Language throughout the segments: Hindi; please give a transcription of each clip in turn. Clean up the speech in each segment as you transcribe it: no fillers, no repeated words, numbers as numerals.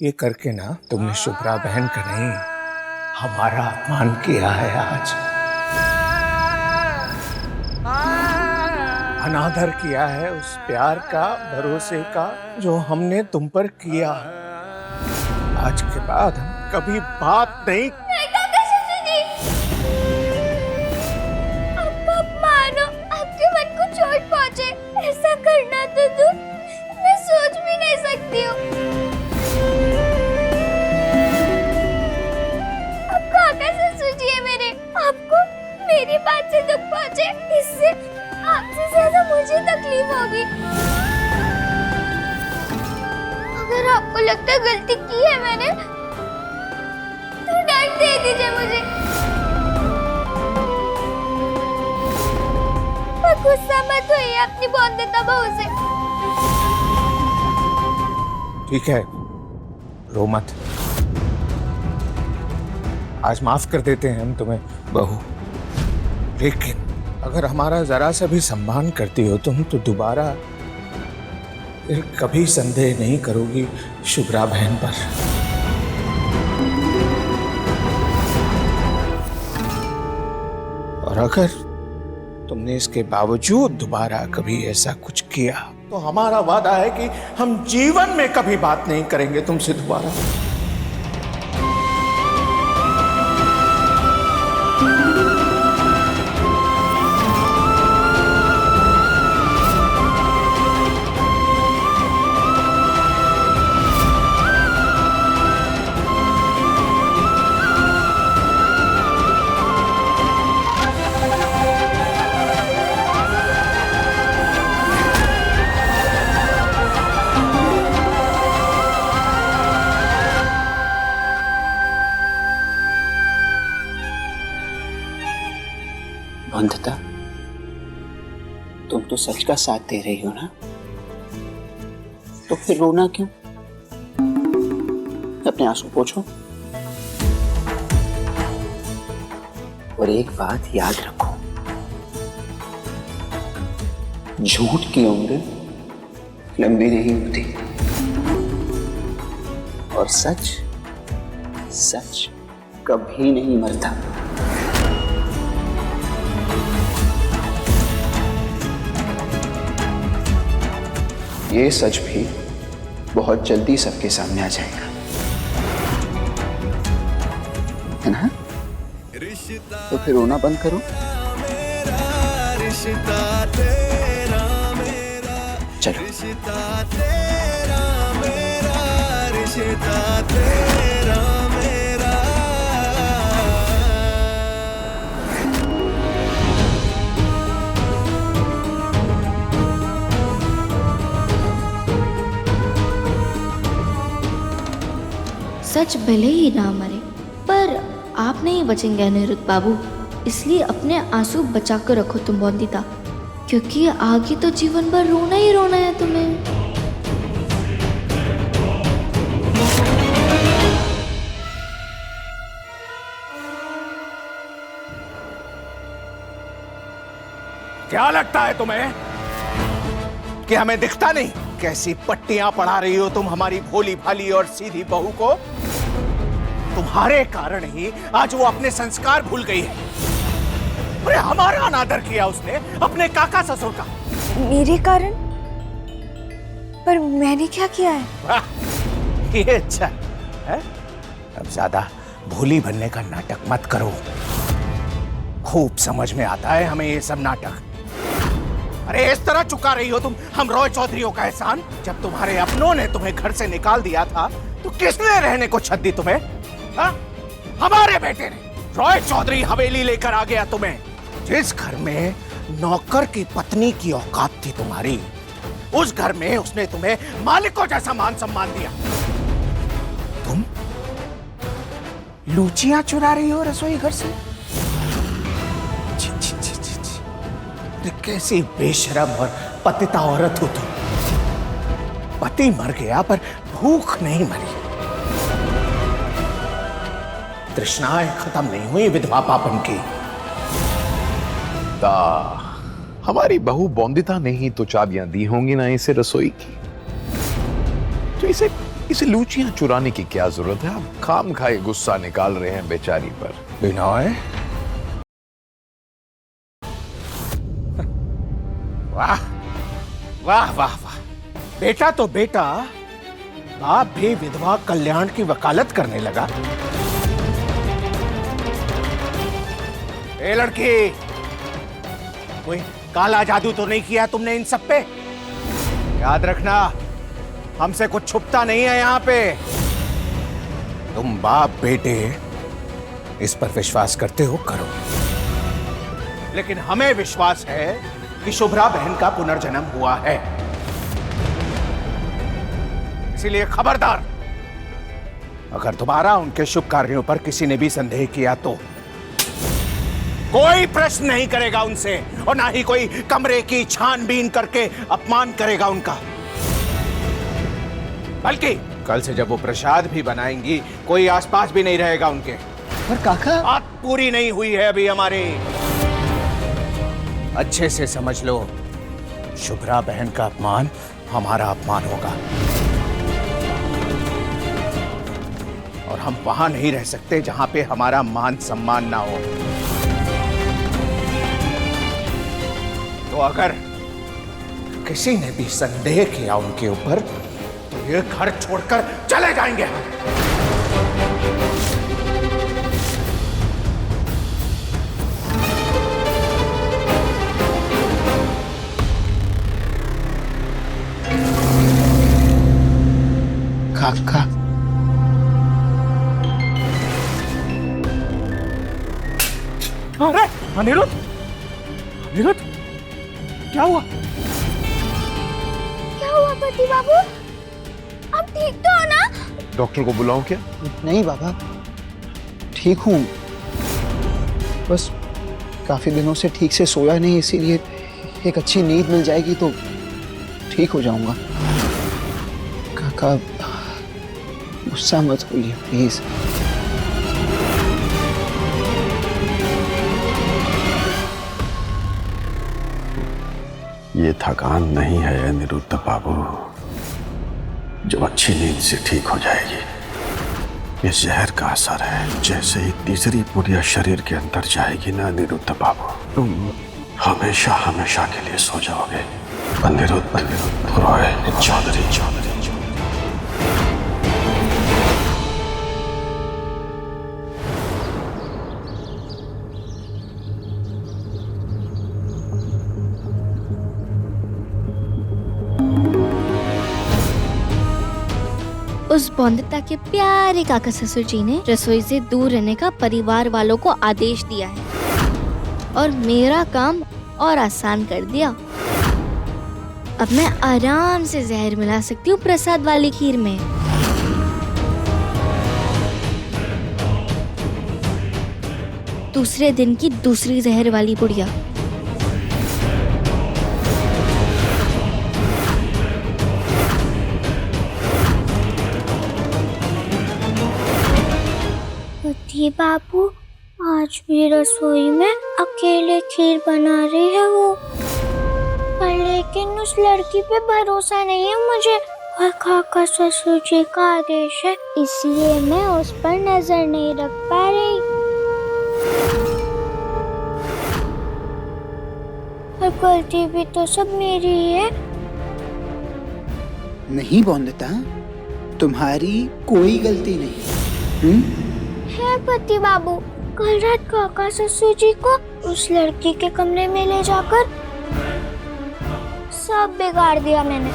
ये करके ना तुमने शुभ्रा बहन का नहीं, हमारा अपमान किया है आज। अनादर किया है उस प्यार का, भरोसे का जो हमने तुम पर किया। आज के बाद हम कभी बात नहीं। आपका मानो आपके मन को चोट पहुंचे, ऐसा करना तो दूर मैं सोच भी नहीं सकती हूँ। आपको कैसे सूझी है मेरे, आपको मेरी बात से दुख पहुंचे, इससे आपसे ज्यादा मुझे तकलीफ होगी। अगर आपको लगता है गलती की है मैंने, तो दंड दे दीजिए मुझे। पर गुस्सा मत होइए अपनी बॉन्दिता बहू से। ठीक है, रो मत। आज माफ कर देते हैं हम तुम्हें बहू, लेकिन अगर हमारा जरा सा भी सम्मान करती हो तुम, तो दोबारा फिर कभी संदेह नहीं करोगी शुभ्रा बहन पर। और अगर तुमने इसके बावजूद दोबारा कभी ऐसा कुछ किया, तो हमारा वादा है कि हम जीवन में कभी बात नहीं करेंगे तुमसे दोबारा। बंधता, तुम तो सच का साथ दे रही हो ना, तो फिर रोना क्यों? अपने आंसू पोंछो। और एक बात याद रखो, झूठ की उम्र लंबी नहीं होती, और सच सच कभी नहीं मरता। ये सच भी बहुत जल्दी सबके सामने आ जाएगा, है ना? तो फिर रोना बंद करो। चलो। सच भले ही ना मरे, पर आप नहीं बचेंगे अनिरुद्ध बाबू, इसलिए अपने आंसू बचा कर रखो तुम बॉन्दिता, क्योंकि आगे तो जीवन भर रोना ही रोना है तुम्हें। क्या लगता है तुम्हें कि हमें दिखता नहीं? कैसी पट्टियां पढ़ा रही हो तुम हमारी भोली भाली और सीधी बहू को। तुम्हारे कारण ही आज वो अपने संस्कार भूल गई है। अरे हमारा अनादर किया उसने, अपने काका ससुर का। मेरे कारण? पर मैंने क्या किया है? ये अच्छा है? अब ज्यादा भोली बनने का नाटक मत करो। खूब समझ में आता है हमें ये सब नाटक। अरे इस तरह चुका रही हो तुम हम रॉय चौधरियों का एहसान। जब तुम्हारे अपनों ने तुम्हें घर से निकाल दिया था, तो किसने रहने को छत दी तुम्हें? हा? हमारे बेटे ने। रॉय चौधरी हवेली लेकर आ गया तुम्हें। जिस घर में नौकर की पत्नी की औकात थी तुम्हारी, उस घर में उसने तुम्हें मालिकों जैसा मान सम्मान दिया। तुम लूचियां चुरा रही हो रसोई घर से। कैसी बेशरम और पतिता औरत हो तुम। पति मर गया पर भूख नहीं मरी, तृष्णाएं खत्म नहीं हुई विधवा पापन की। हमारी बहू बॉन्दिता ने ही तो चाबियां दी होंगी ना इसे रसोई की, तो इसे इसे लूचियां चुराने की क्या जरूरत है? आप खाम खाए गुस्सा निकाल रहे हैं बेचारी पर। बिनोय, वाह वाह वाह वाह, बेटा तो बेटा, बाप भी विधवा कल्याण की वकालत करने लगा। ए लड़की, कोई काला जादू तो नहीं किया तुमने इन सब पे? याद रखना, हमसे कुछ छुपता नहीं है यहाँ पे। तुम बाप बेटे इस पर विश्वास करते हो, करो, लेकिन हमें विश्वास है कि शुभ्रा बहन का पुनर्जन्म हुआ है। इसीलिए खबरदार, अगर दोबारा उनके शुभ कार्यों पर किसी ने भी संदेह किया तो कोई प्रश्न नहीं करेगा उनसे, और ना ही कोई कमरे की छानबीन करके अपमान करेगा उनका। बल्कि कल से जब वो प्रसाद भी बनाएंगी, कोई आसपास भी नहीं रहेगा उनके। पर काका, बात पूरी नहीं हुई है अभी हमारी। अच्छे से समझ लो, शुभ्रा बहन का अपमान हमारा अपमान होगा, और हम वहां नहीं रह सकते जहां पे हमारा मान सम्मान ना हो। तो अगर किसी ने भी संदेह किया उनके ऊपर, तो ये घर छोड़कर चले जाएंगे हम। काका, अरे अनिरुद्ध, अनिरुद्ध, क्या हुआ? क्या हुआ पति बाबू? आप ठीक तो हो ना? डॉक्टर को बुलाऊं क्या? नहीं बाबा, ठीक हूँ। बस काफी दिनों से ठीक से सोया नहीं, इसीलिए एक अच्छी नींद मिल जाएगी तो ठीक हो जाऊंगा। काका, गुस्सा मत होइए प्लीज। ये थकान नहीं है अनिरुद्ध बाबू, जो अच्छी नींद से ठीक हो जाएगी। ये जहर का असर है। जैसे ही तीसरी पुड़िया शरीर के अंदर जाएगी ना अनिरुद्ध बाबू, तुम हमेशा हमेशा के लिए सो जाओगे। अनिरुद्ध रॉय चौधरी। उस बौंदता के प्यारे काका ससुर जी ने रसोई से दूर रहने का परिवार वालों को आदेश दिया है, और मेरा काम और आसान कर दिया। अब मैं आराम से जहर मिला सकती हूँ प्रसाद वाली खीर में। दूसरे दिन की दूसरी जहर वाली पुड़िया। पति बाबू, आज भी रसोई में अकेले खीर बना रही है वो। पर लेकिन उस लड़की पे भरोसा नहीं है मुझे, और काका ससुर जी का आदेश है, इसलिए मैं उस पर नजर नहीं रख पा रही। पर गलती भी तो सब मेरी ही है। नहीं बौंदता, तुम्हारी कोई गलती नहीं। है पति बाबू, कल रात काका ससुर जी को उस लड़की के कमरे में ले जाकर सब बिगाड़ दिया मैंने।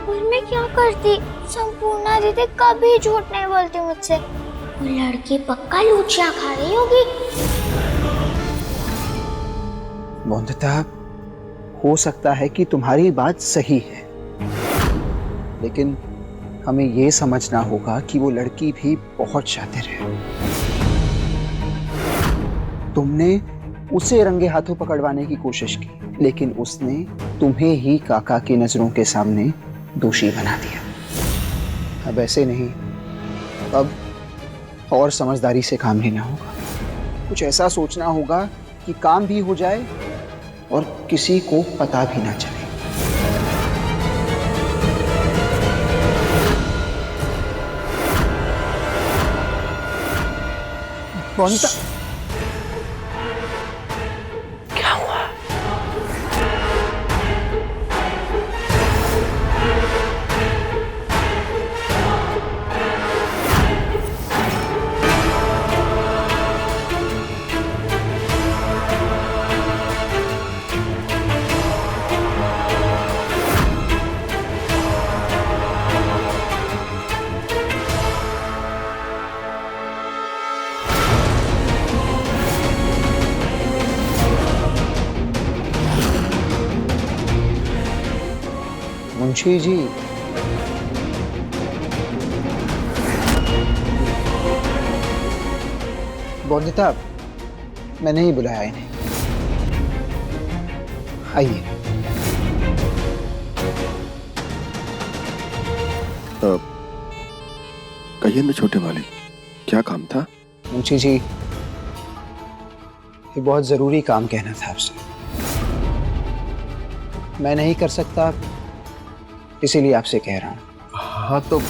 और मैं क्या करती? संपूर्णा दीदी कभी झूठ नहीं बोलती मुझसे। वो लड़की पक्का लूचियां खा रही होगी। बौंदता, हो सकता है कि तुम्हारी बात सही है, लेकिन हमें यह समझना होगा कि वो लड़की भी बहुत शातिर है। तुमने उसे रंगे हाथों पकड़वाने की कोशिश की, लेकिन उसने तुम्हें ही काका की नजरों के सामने दोषी बना दिया। अब ऐसे नहीं, अब और समझदारी से काम लेना होगा। कुछ ऐसा सोचना होगा कि काम भी हो जाए और किसी को पता भी ना चले। बोनिता, मुंशी जी, बोनिता, मैंने ही बुलाया इन्हें। आइए। कहिए ना छोटे मालिक, क्या काम था? मुंशी जी, ये बहुत जरूरी काम कहना था आपसे। मैं नहीं कर सकता, इसीलिए आपसे कह रहा हूँ। हाँ तो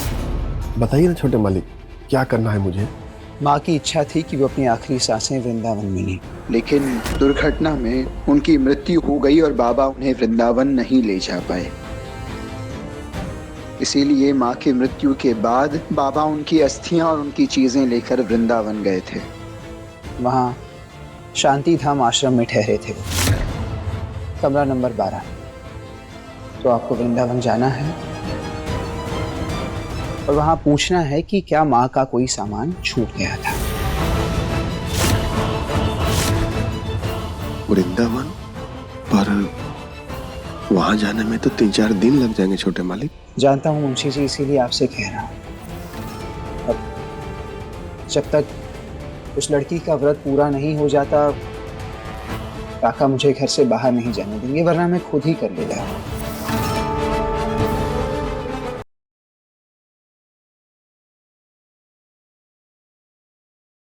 बताइए ना छोटे मालिक, क्या करना है मुझे? माँ की इच्छा थी कि वो अपनी आखिरी सांसें वृंदावन में लें, लेकिन दुर्घटना में उनकी मृत्यु हो गई और बाबा उन्हें वृंदावन नहीं ले जा पाए। इसीलिए माँ की मृत्यु के बाद बाबा उनकी अस्थियां और उनकी चीजें लेकर वृंदावन गए थे। वहाँ शांति धाम आश्रम में ठहरे थे, कमरा नंबर 12। तो आपको वृंदावन जाना है और वहां पूछना है कि क्या माँ का कोई सामान छूट गया था। वृंदावन? पर वहां जाने में तो 3-4 दिन लग जाएंगे छोटे मालिक। जानता हूँ मुंशी जी, इसीलिए आपसे कह रहा हूँ। अब जब तक उस लड़की का व्रत पूरा नहीं हो जाता, काका मुझे घर से बाहर नहीं जाने देंगे, वरना मैं खुद ही कर लेता हूँ।